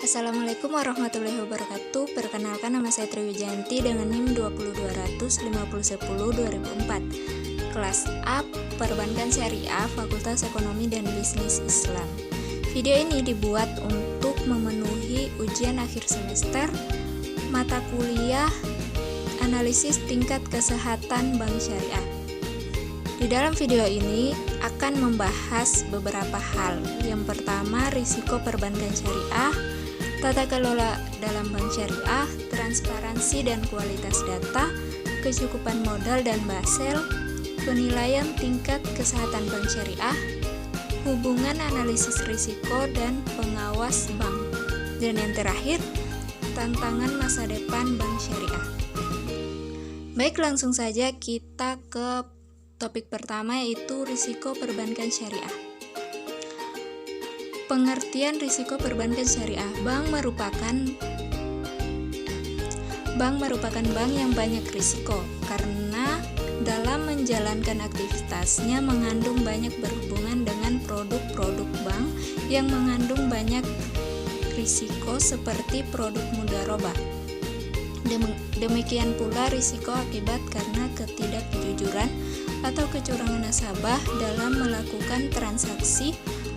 Assalamualaikum warahmatullahi wabarakatuh. Perkenalkan, nama saya Triwijanti dengan NIM 202005010-2004. Kelas A, Perbankan Syariah, Fakultas Ekonomi dan Bisnis Islam. Video ini dibuat untuk memenuhi ujian akhir semester mata kuliah Analisis Tingkat Kesehatan Bank Syariah. Di dalam video ini akan membahas beberapa hal. Yang pertama, risiko perbankan syariah, tata kelola dalam bank syariah, transparansi dan kualitas data, kecukupan modal dan basel, penilaian tingkat kesehatan bank syariah, hubungan analisis risiko dan pengawas bank, dan yang terakhir, tantangan masa depan bank syariah. Baik, langsung saja kita ke topik pertama, yaitu risiko perbankan syariah. Pengertian risiko perbankan syariah. Bank merupakan bank yang banyak risiko karena dalam menjalankan aktivitasnya mengandung banyak berhubungan dengan produk-produk bank yang mengandung banyak risiko seperti produk mudharabah. Demikian pula risiko akibat karena ketidakjujuran atau kecurangan nasabah dalam melakukan transaksi.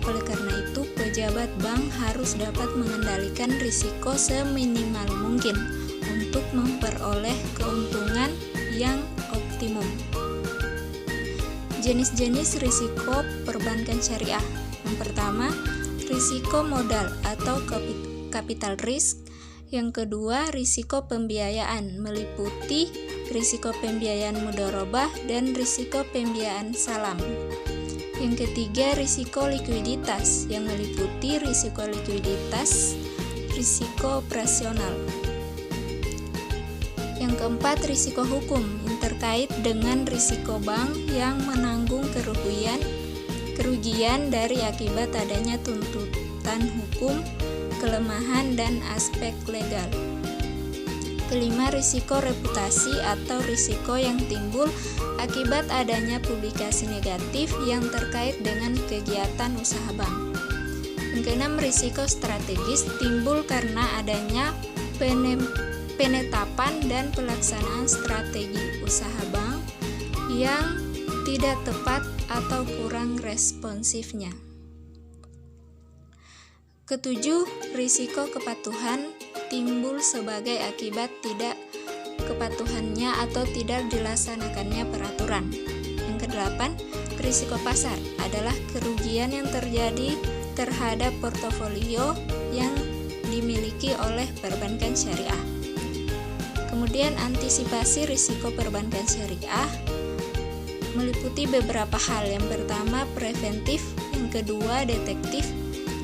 Oleh karena itu, pejabat bank harus dapat mengendalikan risiko seminimal mungkin untuk memperoleh keuntungan yang optimum. Jenis-jenis risiko perbankan syariah. Yang pertama, risiko modal atau capital risk. Yang kedua, risiko pembiayaan meliputi risiko pembiayaan mudharabah dan risiko pembiayaan salam. Yang ketiga, risiko likuiditas yang meliputi risiko likuiditas, risiko operasional. Yang keempat, risiko hukum yang terkait dengan risiko bank yang menanggung kerugian dari akibat adanya tuntutan hukum, kelemahan dan aspek legal. Kelima, risiko reputasi atau risiko yang timbul akibat adanya publikasi negatif yang terkait dengan kegiatan usaha bank. Yang keenam, risiko strategis timbul karena adanya penetapan dan pelaksanaan strategi usaha bank yang tidak tepat atau kurang responsifnya. Ketujuh, risiko kepatuhan timbul sebagai akibat tidak kepatuhannya atau tidak dilaksanakannya peraturan. Yang kedelapan, risiko pasar adalah kerugian yang terjadi terhadap portofolio yang dimiliki oleh perbankan syariah. Kemudian, antisipasi risiko perbankan syariah meliputi beberapa hal. Yang pertama, preventif, yang kedua, detektif,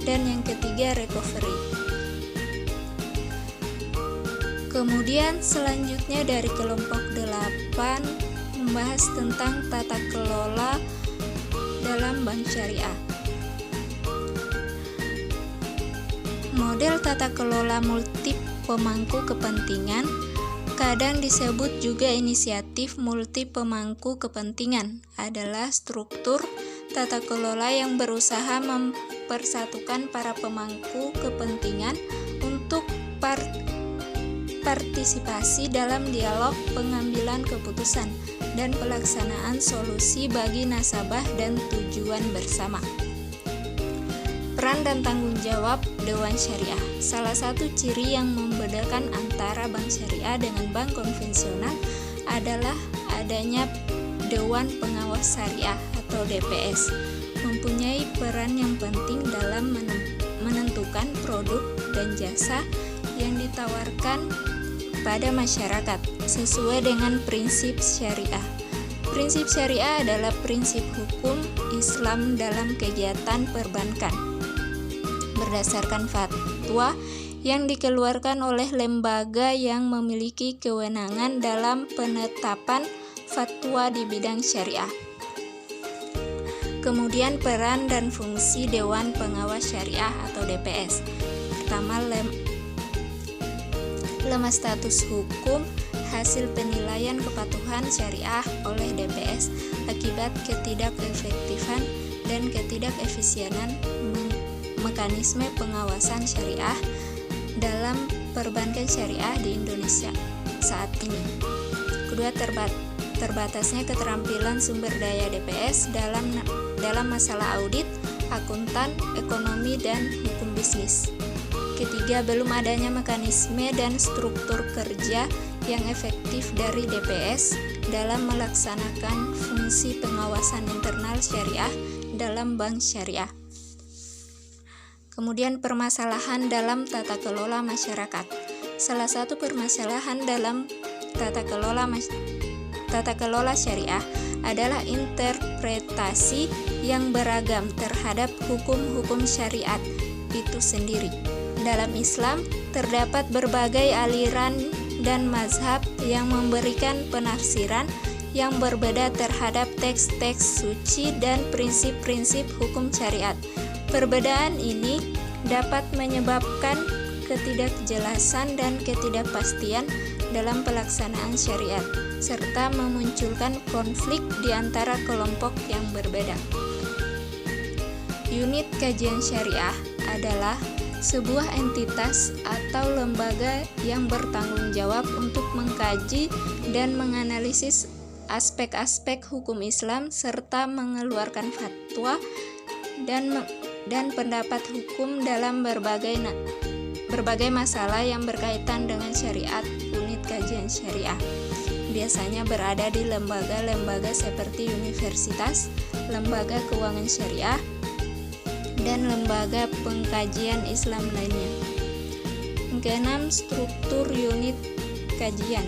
dan yang ketiga, recovery. Kemudian selanjutnya dari kelompok 8 membahas tentang tata kelola dalam bank syariah. Model tata kelola multi pemangku kepentingan kadang disebut juga inisiatif multi pemangku kepentingan adalah struktur tata kelola yang berusaha mempersatukan para pemangku kepentingan untuk partisipasi dalam dialog pengambilan keputusan dan pelaksanaan solusi bagi nasabah dan tujuan bersama. Peran dan tanggung jawab Dewan Syariah. Salah satu ciri yang membedakan antara bank syariah dengan bank konvensional adalah adanya Dewan Pengawas Syariah atau DPS, mempunyai peran yang penting dalam menentukan produk dan jasa yang ditawarkan pada masyarakat sesuai dengan prinsip syariah. Prinsip syariah adalah prinsip hukum Islam dalam kegiatan perbankan berdasarkan fatwa yang dikeluarkan oleh lembaga yang memiliki kewenangan dalam penetapan fatwa di bidang syariah. Kemudian peran dan fungsi Dewan Pengawas Syariah atau DPS. Pertama, lemah status hukum hasil penilaian kepatuhan syariah oleh DPS akibat ketidakefektifan dan ketidakefisienan mekanisme pengawasan syariah dalam perbankan syariah di Indonesia saat ini. Kedua, terbatasnya keterampilan sumber daya DPS dalam masalah audit, akuntan, ekonomi, dan hukum bisnis. Ketiga, belum adanya mekanisme dan struktur kerja yang efektif dari DPS dalam melaksanakan fungsi pengawasan internal syariah dalam bank syariah. Kemudian permasalahan dalam tata kelola masyarakat. Salah satu permasalahan dalam tata kelola syariah adalah interpretasi yang beragam terhadap hukum-hukum syariat itu sendiri. Dalam Islam, terdapat berbagai aliran dan mazhab yang memberikan penafsiran yang berbeda terhadap teks-teks suci dan prinsip-prinsip hukum syariat. Perbedaan ini dapat menyebabkan ketidakjelasan dan ketidakpastian dalam pelaksanaan syariat, serta memunculkan konflik di antara kelompok yang berbeda. Unit kajian syariah adalah sebuah entitas atau lembaga yang bertanggung jawab untuk mengkaji dan menganalisis aspek-aspek hukum Islam serta mengeluarkan fatwa dan pendapat hukum dalam berbagai masalah yang berkaitan dengan syariat. Unit kajian syariah biasanya berada di lembaga-lembaga seperti universitas, lembaga keuangan syariah, dan lembaga pengkajian Islam lainnya. Keenam, struktur unit kajian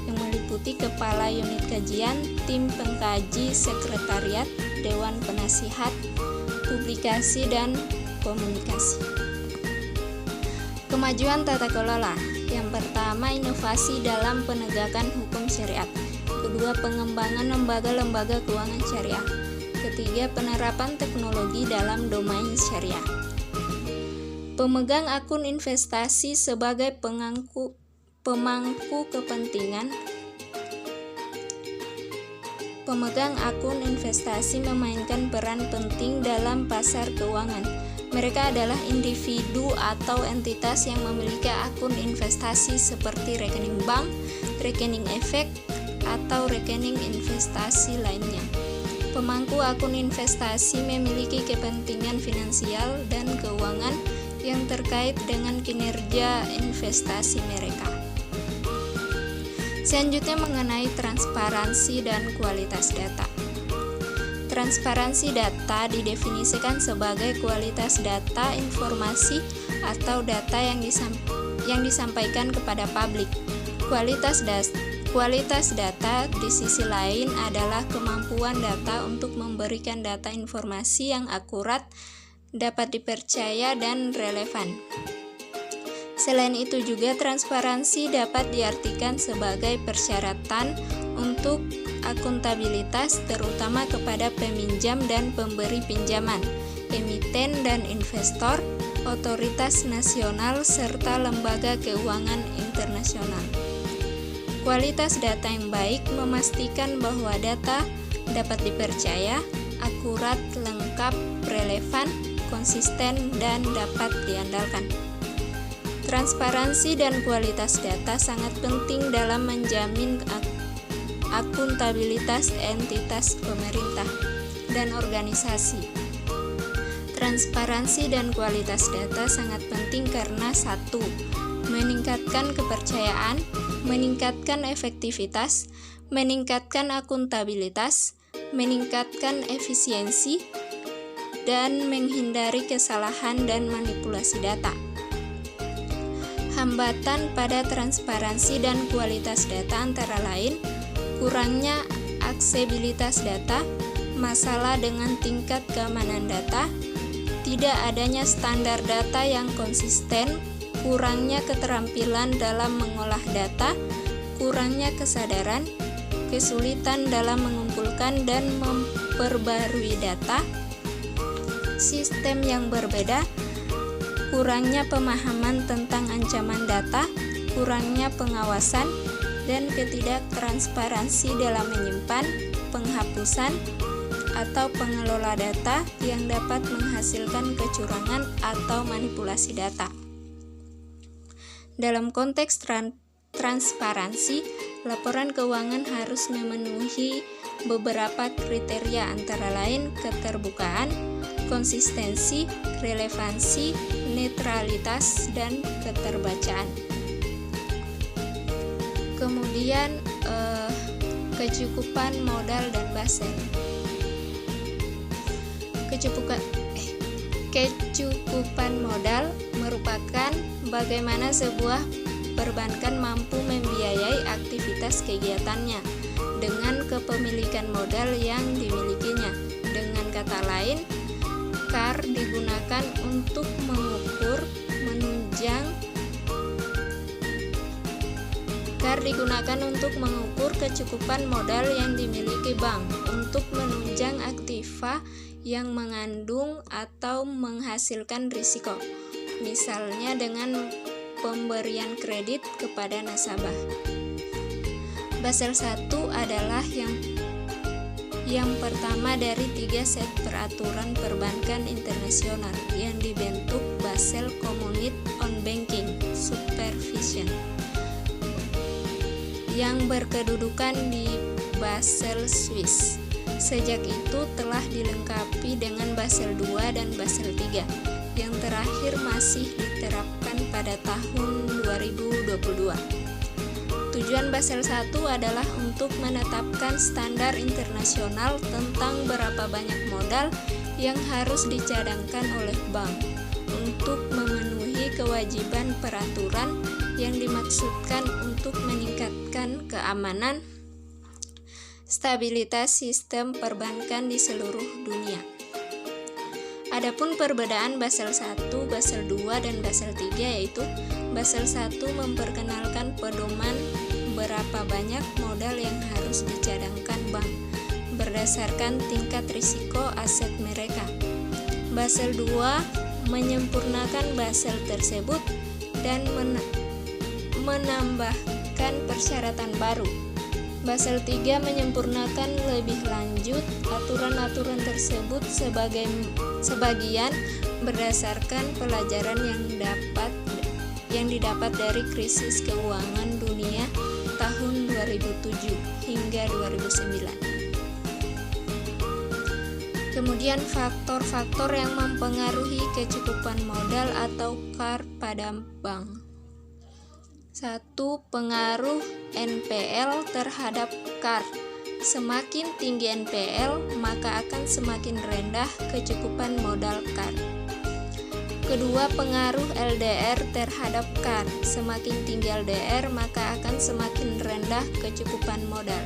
yang meliputi kepala unit kajian, tim pengkaji, sekretariat, dewan penasihat, publikasi, dan komunikasi. Kemajuan tata kelola. Yang pertama, inovasi dalam penegakan hukum syariat. Kedua, pengembangan lembaga-lembaga keuangan syariah. Ketiga, penerapan teknologi dalam domain syariah. Pemegang akun investasi sebagai pemangku kepentingan. Pemegang akun investasi memainkan peran penting dalam pasar keuangan. Mereka adalah individu atau entitas yang memiliki akun investasi seperti rekening bank, rekening efek, atau rekening investasi lainnya. Pemangku akun investasi memiliki kepentingan finansial dan keuangan yang terkait dengan kinerja investasi mereka. Selanjutnya mengenai transparansi dan kualitas data. Transparansi data didefinisikan sebagai kualitas data, informasi, atau data yang disampaikan kepada publik. Kualitas data di sisi lain adalah kemampuan data untuk memberikan data informasi yang akurat, dapat dipercaya, dan relevan. Selain itu juga transparansi dapat diartikan sebagai persyaratan untuk akuntabilitas terutama kepada peminjam dan pemberi pinjaman, emiten dan investor, otoritas nasional, serta lembaga keuangan internasional. Kualitas data yang baik memastikan bahwa data dapat dipercaya, akurat, lengkap, relevan, konsisten, dan dapat diandalkan. Transparansi dan kualitas data sangat penting dalam menjamin akuntabilitas entitas pemerintah dan organisasi. Transparansi dan kualitas data sangat penting karena 1. Meningkatkan kepercayaan, meningkatkan efektivitas, meningkatkan akuntabilitas, meningkatkan efisiensi, dan menghindari kesalahan dan manipulasi data. Hambatan pada transparansi dan kualitas data antara lain kurangnya aksesibilitas data, masalah dengan tingkat keamanan data, tidak adanya standar data yang konsisten, kurangnya keterampilan dalam mengolah data, kurangnya kesadaran, kesulitan dalam mengumpulkan dan memperbarui data, sistem yang berbeda, kurangnya pemahaman tentang ancaman data, kurangnya pengawasan, dan ketidaktransparansi dalam menyimpan, penghapusan, atau pengelola data yang dapat menghasilkan kecurangan atau manipulasi data. Dalam konteks transparansi, laporan keuangan harus memenuhi beberapa kriteria, antara lain keterbukaan, konsistensi, relevansi, netralitas, dan keterbacaan. Kemudian kecukupan modal dan Basel. Kecukupan modal merupakan bagaimana sebuah perbankan mampu membiayai aktivitas kegiatannya dengan kepemilikan modal yang dimilikinya. Dengan kata lain, KAR digunakan untuk mengukur kecukupan modal yang dimiliki bank untuk menunjang aktiva yang mengandung atau menghasilkan risiko, misalnya dengan pemberian kredit kepada nasabah. Basel I adalah yang pertama dari 3 set peraturan perbankan internasional yang dibentuk Basel Community on Banking Supervision yang berkedudukan di Basel, Swiss. Sejak itu telah dilengkapi dengan Basel II dan Basel III, yang terakhir masih diterapkan pada tahun 2022. Tujuan Basel I adalah untuk menetapkan standar internasional tentang berapa banyak modal yang harus dicadangkan oleh bank untuk memenuhi kewajiban peraturan yang dimaksudkan untuk meningkatkan keamanan, stabilitas sistem perbankan di seluruh dunia. Adapun perbedaan Basel I, Basel II, dan Basel III yaitu Basel I memperkenalkan pedoman berapa banyak modal yang harus dicadangkan bank berdasarkan tingkat risiko aset mereka. Basel II menyempurnakan Basel tersebut dan menambahkan persyaratan baru. Basel III menyempurnakan lebih lanjut aturan-aturan tersebut sebagian berdasarkan pelajaran yang didapat dari krisis keuangan dunia tahun 2007 hingga 2009. Kemudian faktor-faktor yang mempengaruhi kecukupan modal atau KAR pada bank. 1. Pengaruh NPL terhadap KAR. Semakin tinggi NPL, maka akan semakin rendah kecukupan modal KAR. Kedua, pengaruh LDR terhadap KAR. Semakin tinggi LDR, maka akan semakin rendah kecukupan modal.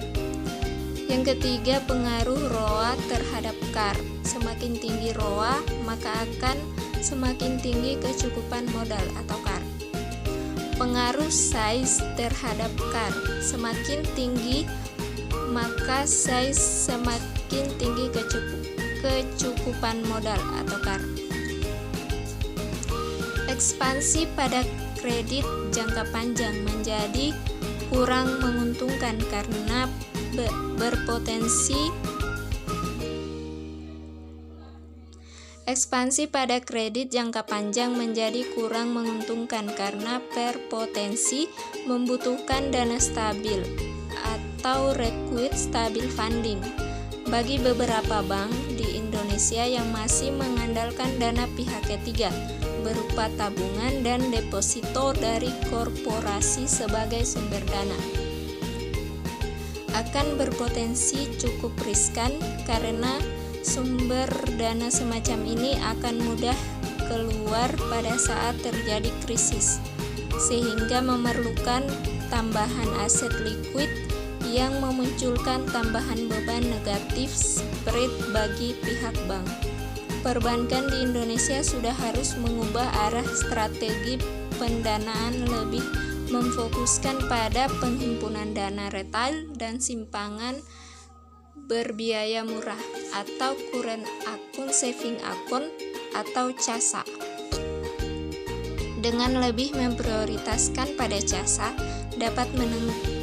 Yang ketiga, pengaruh ROA terhadap KAR. Semakin tinggi ROA, maka akan semakin tinggi kecukupan modal atau KAR. Pengaruh size terhadap KAR. Semakin tinggi, maka size semakin tinggi kecukupan modal atau KAR. Ekspansi pada kredit jangka panjang menjadi kurang menguntungkan karena Ekspansi pada kredit jangka panjang menjadi kurang menguntungkan karena berpotensi membutuhkan dana stabil atau liquid stable funding. Bagi beberapa bank di Indonesia yang masih mengandalkan dana pihak ketiga berupa tabungan dan deposito dari korporasi sebagai sumber dana, akan berpotensi cukup riskan karena sumber dana semacam ini akan mudah keluar pada saat terjadi krisis, sehingga memerlukan tambahan aset likuid yang memunculkan tambahan beban negatif spread bagi pihak bank. Perbankan di Indonesia sudah harus mengubah arah strategi pendanaan, lebih memfokuskan pada penghimpunan dana retail dan simpangan berbiaya murah atau current account saving account atau CASA. Dengan lebih memprioritaskan pada CASA, dapat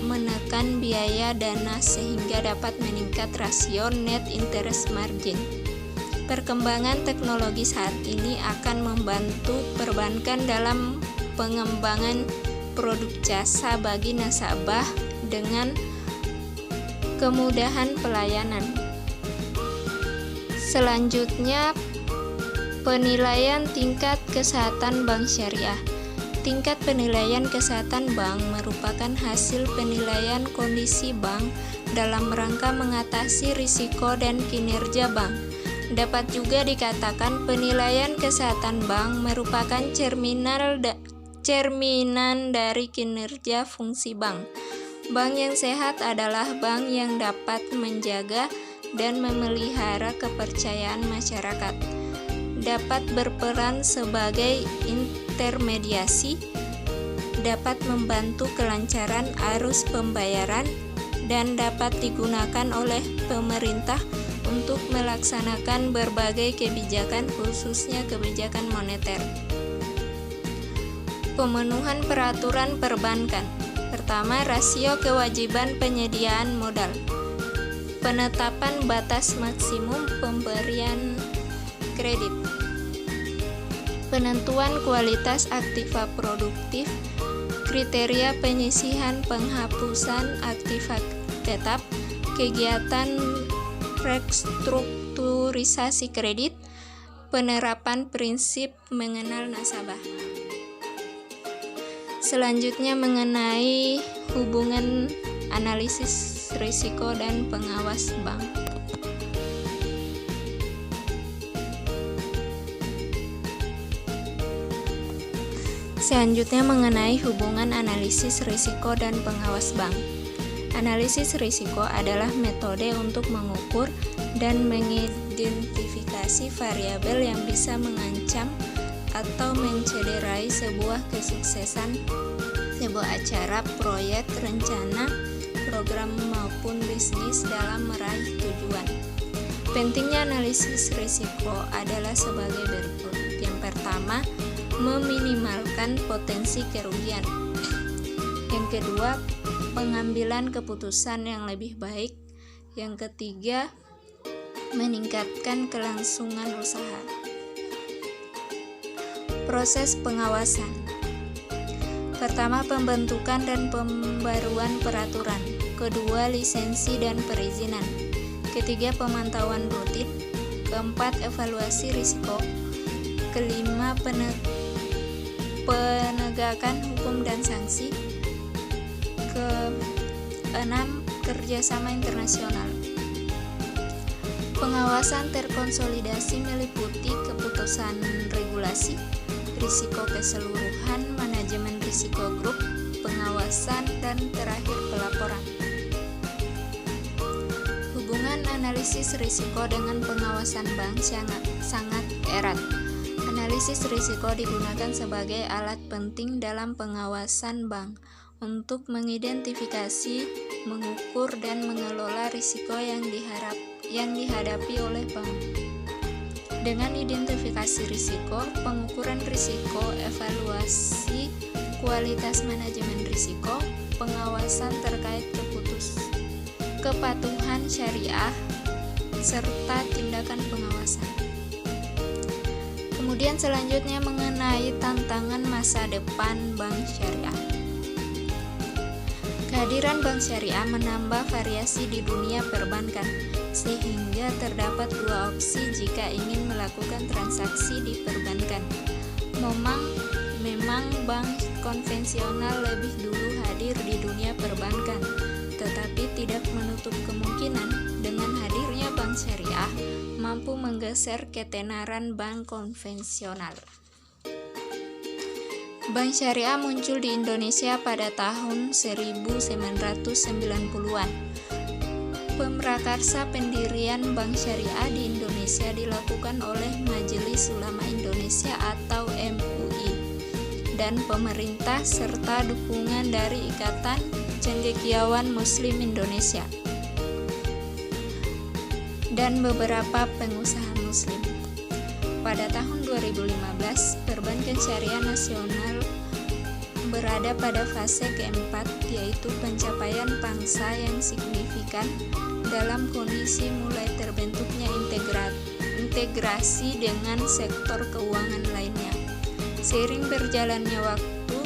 menekan biaya dana sehingga dapat meningkat rasio net interest margin. Perkembangan teknologi saat ini akan membantu perbankan dalam pengembangan produk jasa bagi nasabah dengan kemudahan pelayanan. Selanjutnya, penilaian tingkat kesehatan bank syariah. Tingkat penilaian kesehatan bank merupakan hasil penilaian kondisi bank dalam rangka mengatasi risiko dan kinerja bank. Dapat juga dikatakan penilaian kesehatan bank merupakan cerminan dari kinerja fungsi bank. Bank yang sehat adalah bank yang dapat menjaga dan memelihara kepercayaan masyarakat, dapat berperan sebagai intermediasi, dapat membantu kelancaran arus pembayaran, dan dapat digunakan oleh pemerintah untuk melaksanakan berbagai kebijakan, khususnya kebijakan moneter. Pemenuhan peraturan perbankan. Pertama, rasio kewajiban penyediaan modal. Penetapan batas maksimum pemberian kredit. Penentuan kualitas aktiva produktif, kriteria penyisihan penghapusan aktiva tetap, kegiatan restrukturisasi kredit, penerapan prinsip mengenal nasabah. Selanjutnya mengenai hubungan analisis risiko dan pengawas bank. Selanjutnya mengenai hubungan analisis risiko dan pengawas bank. Analisis risiko adalah metode untuk mengukur dan mengidentifikasi variabel yang bisa mengancam atau mencederai sebuah kesuksesan sebuah acara, proyek, rencana, program maupun bisnis dalam meraih tujuan. Pentingnya analisis risiko adalah sebagai berikut. Yang pertama, meminimalkan potensi kerugian. Yang kedua, pengambilan keputusan yang lebih baik. Yang ketiga, meningkatkan kelangsungan usaha. Proses pengawasan. Pertama, pembentukan dan pembaruan peraturan. Kedua, lisensi dan perizinan. Ketiga, pemantauan rutin. Keempat, evaluasi risiko. Kelima, penegakan hukum dan sanksi. Keenam, kerjasama internasional. Pengawasan terkonsolidasi meliputi keputusan regulasi, risiko keseluruhan, manajemen risiko grup, pengawasan, dan terakhir pelaporan. Hubungan analisis risiko dengan pengawasan bank sangat erat. Analisis risiko digunakan sebagai alat penting dalam pengawasan bank untuk mengidentifikasi, mengukur, dan mengelola risiko yang dihadapi oleh bank. Dengan identifikasi risiko, pengukuran risiko, evaluasi kualitas manajemen risiko, pengawasan terkait kepatuhan syariah, serta tindakan pengawasan. Kemudian selanjutnya mengenai tantangan masa depan bank syariah. Kehadiran bank syariah menambah variasi di dunia perbankan, sehingga terdapat dua opsi jika ingin melakukan transaksi di perbankan. Memang bank konvensional lebih dulu hadir di dunia perbankan, tetapi tidak menutup kemungkinan dengan hadirnya bank syariah mampu menggeser ketenaran bank konvensional. Bank syariah muncul di Indonesia pada tahun 1990-an. Pemrakarsa pendirian bank syariah di Indonesia dilakukan oleh Majelis Ulama Indonesia atau MUI dan pemerintah serta dukungan dari Ikatan Cendekiawan Muslim Indonesia dan beberapa pengusaha muslim. Pada tahun 2015, perbankan syariah nasional berada pada fase keempat, yaitu pencapaian pangsa yang signifikan dalam kondisi mulai terbentuknya terintegrasi dengan sektor keuangan lainnya. Seiring berjalannya waktu,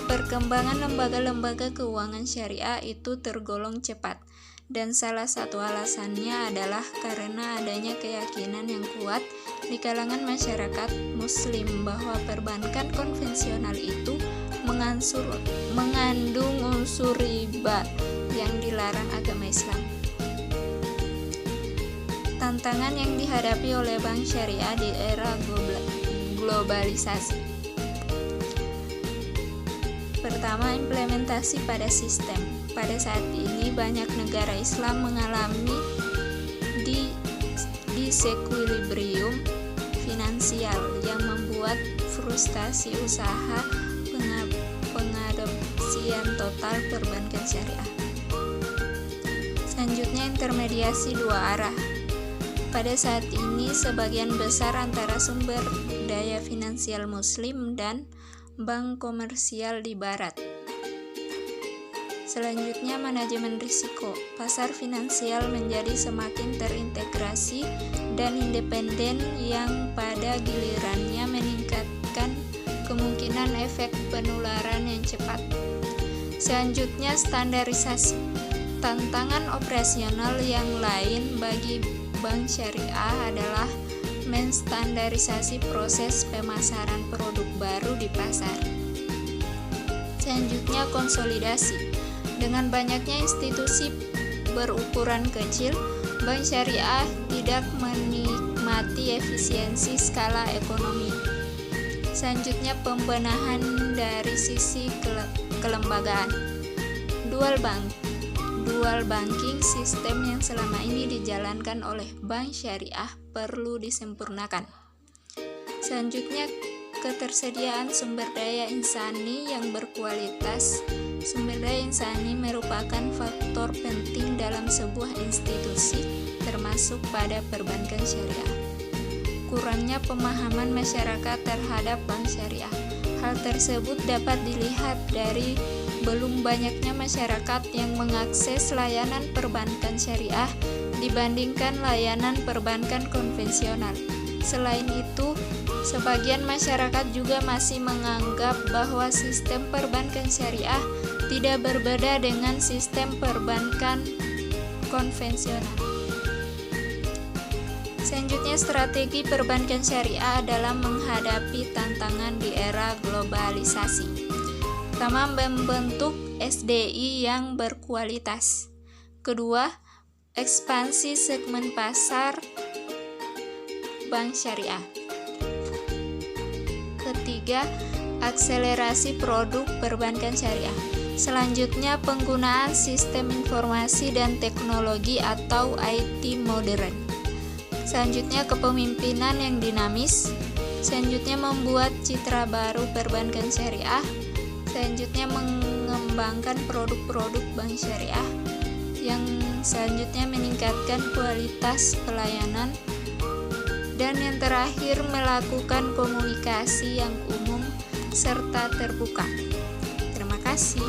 perkembangan lembaga-lembaga keuangan syariah itu tergolong cepat, dan salah satu alasannya adalah karena adanya keyakinan yang kuat di kalangan masyarakat Muslim bahwa perbankan konvensional itu mengandung unsur riba yang dilarang agama Islam. Tantangan yang dihadapi oleh bank syariah di era globalisasi. Pertama, implementasi pada sistem. Pada saat ini banyak negara Islam mengalami disequilibrium finansial yang membuat frustasi usaha pengadopsian total perbankan syariah. Selanjutnya, intermediasi dua arah. Pada saat ini, sebagian besar antara sumber daya finansial Muslim dan bank komersial di Barat. Selanjutnya, manajemen risiko. Pasar finansial menjadi semakin terintegrasi dan independen yang pada gilirannya meningkatkan kemungkinan efek penularan yang cepat. Selanjutnya, standarisasi. Tantangan operasional yang lain bagi bank syariah adalah menstandarisasi proses pemasaran produk baru di pasar. Selanjutnya, konsolidasi. Dengan banyaknya institusi berukuran kecil, bank syariah tidak menikmati efisiensi skala ekonomi. Selanjutnya, pembenahan dari sisi kelembagaan. Dual banking, sistem yang selama ini dijalankan oleh bank syariah perlu disempurnakan. Selanjutnya, ketersediaan sumber daya insani yang berkualitas. Sumber daya insani merupakan faktor penting dalam sebuah institusi, termasuk pada perbankan syariah. Kurangnya pemahaman masyarakat terhadap bank syariah. Hal tersebut dapat dilihat dari belum banyaknya masyarakat yang mengakses layanan perbankan syariah dibandingkan layanan perbankan konvensional. Selain itu, sebagian masyarakat juga masih menganggap bahwa sistem perbankan syariah tidak berbeda dengan sistem perbankan konvensional. Selanjutnya, strategi perbankan syariah dalam menghadapi tantangan di era globalisasi. Pertama, membentuk SDI yang berkualitas. Kedua, ekspansi segmen pasar bank syariah. Ketiga, akselerasi produk perbankan syariah. Selanjutnya, penggunaan sistem informasi dan teknologi atau IT modern. Selanjutnya, kepemimpinan yang dinamis. Selanjutnya, membuat citra baru perbankan syariah. Selanjutnya, mengembangkan produk-produk bank syariah. Yang selanjutnya, meningkatkan kualitas pelayanan. Dan yang terakhir, melakukan komunikasi yang umum serta terbuka. Terima kasih.